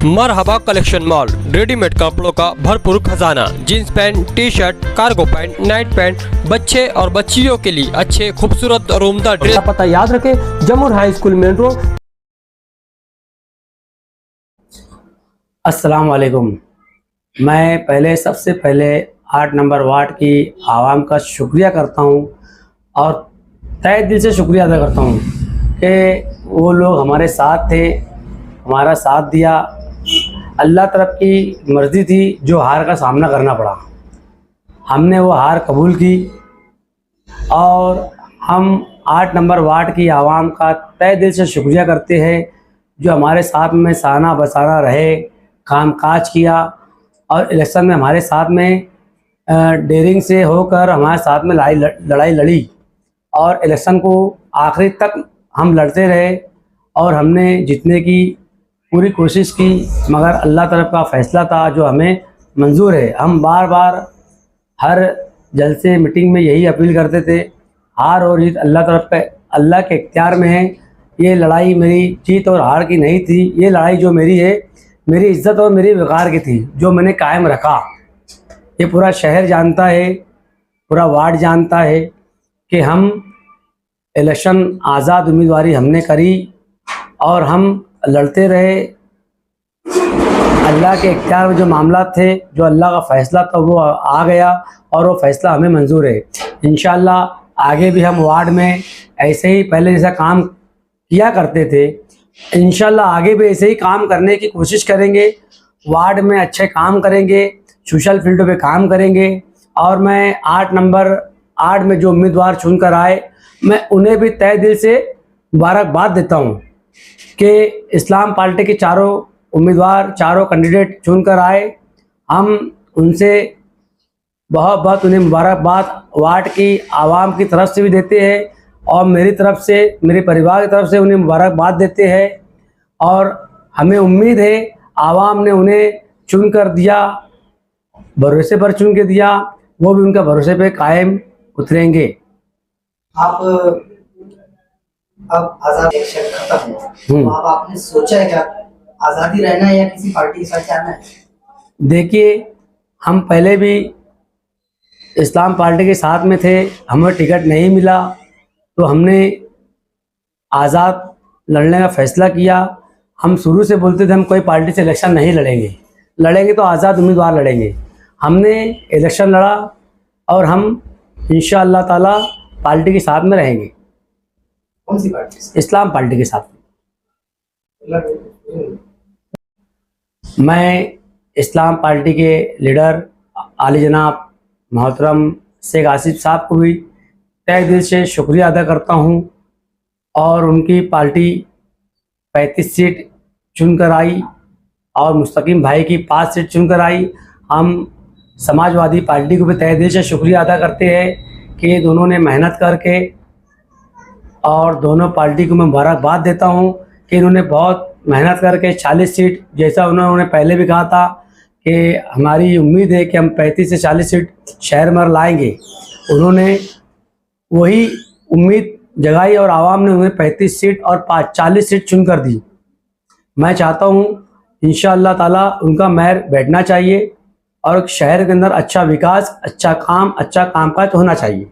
मरहबा collection mall, readymade कपड़ों का भरपूर खजाना। Jeans pant, T shirt, cargo pant, night pant, बच्चे और बच्चियों के लिए अच्छे खूबसूरत और उम्दा ड्रेस। पता याद रखें, जमुर हाई स्कूल मेन रोड। अस्सलाम वालेकुम। मैं सबसे पहले 8 नंबर वार्ड की आवाम का शुक्रिया करता हूँ और तहे दिल से शुक्रिया अदा करता हूँ कि वो लोग हमारे साथ थे, हमारा साथ दिया। अल्लाह तरफ की मर्ज़ी थी जो हार का सामना करना पड़ा, हमने वो हार कबूल की और हम 8 नंबर वार्ड की आवाम का तहे दिल से शुक्रिया करते हैं जो हमारे साथ में साना बसाना रहे, काम काज किया और इलेक्शन में हमारे साथ में डेयरिंग से होकर हमारे साथ में लड़ाई लड़ी और इलेक्शन को आखिरी तक हम लड़ते रहे और हमने जीतने की पूरी कोशिश की, मगर अल्लाह तरफ का फ़ैसला था जो हमें मंजूर है। हम बार बार हर जलसे मीटिंग में यही अपील करते थे, हार और जीत अल्लाह के इख्तियार में है। ये लड़ाई मेरी जीत और हार की नहीं थी, ये लड़ाई जो मेरी है मेरी इज़्ज़त और मेरी वक़ार की थी जो मैंने कायम रखा। ये पूरा शहर जानता है, पूरा वार्ड जानता है कि हम इलेक्शन आज़ाद उम्मीदवारी हमने करी और हम लड़ते रहे। अल्लाह के इख्तियार में जो मामला थे, जो अल्लाह का फ़ैसला था वो आ गया और वो फ़ैसला हमें मंजूर है। इंशाअल्लाह आगे भी हम वार्ड में ऐसे ही पहले जैसा काम किया करते थे, इंशाअल्लाह आगे भी ऐसे ही काम करने की कोशिश करेंगे। वार्ड में अच्छे काम करेंगे, सोशल फील्ड पे काम करेंगे और मैं 8 नंबर 8 में जो उम्मीदवार चुनकर आए, मैं उन्हें भी तहे दिल से मुबारकबाद देता हूँ कि इस्लाम पार्टी के चारों उम्मीदवार, चारों कैंडिडेट चुनकर आए। हम उनसे बहुत बहुत उन्हें मुबारकबाद वार्ड की आवाम की तरफ से भी देते हैं और मेरी तरफ से, मेरे परिवार की तरफ से उन्हें मुबारकबाद देते हैं और हमें उम्मीद है आवाम ने उन्हें चुन कर दिया, भरोसे पर चुन के दिया, वो भी उनका भरोसे पे कायम उतरेंगे। आप अब आज़ाद इलेक्शन खत्म है, तो अब आपने सोचा है क्या आज़ादी रहना है या किसी पार्टी के साथ जाना है? देखिए, हम पहले भी इस्लाम पार्टी के साथ में थे, हमें टिकट नहीं मिला तो हमने आज़ाद लड़ने का फ़ैसला किया। हम शुरू से बोलते थे हम कोई पार्टी से इलेक्शन नहीं लड़ेंगे, लड़ेंगे तो आज़ाद उम्मीदवार लड़ेंगे। हमने इलेक्शन लड़ा और हम इंशाअल्लाह ताला पार्टी के साथ में रहेंगे। कौन सी पार्टी से? इस्लाम पार्टी के साथ में। मैं इस्लाम पार्टी के लीडर आली जनाब मोहतरम शेख आसिफ साहब को भी तहे दिल से शुक्रिया अदा करता हूँ और उनकी पार्टी 35 सीट चुनकर आई और मुस्तकीम भाई की 5 सीट चुनकर आई। हम समाजवादी पार्टी को भी तहे दिल से शुक्रिया अदा करते हैं कि दोनों ने मेहनत करके, और दोनों पार्टी को मैं मुबारकबाद देता हूँ कि इन्होंने बहुत मेहनत करके 40 सीट, जैसा उन्होंने पहले भी कहा था कि हमारी उम्मीद है कि हम 35 से 40 सीट शहर में लाएंगे, उन्होंने वही उम्मीद जगाई और आवाम ने उन्हें 35 सीट और 40 सीट चुन कर दी। मैं चाहता हूँ इंशाअल्लाह ताला उनका महर बैठना चाहिए और शहर के अंदर अच्छा विकास, अच्छा कामकाज होना चाहिए।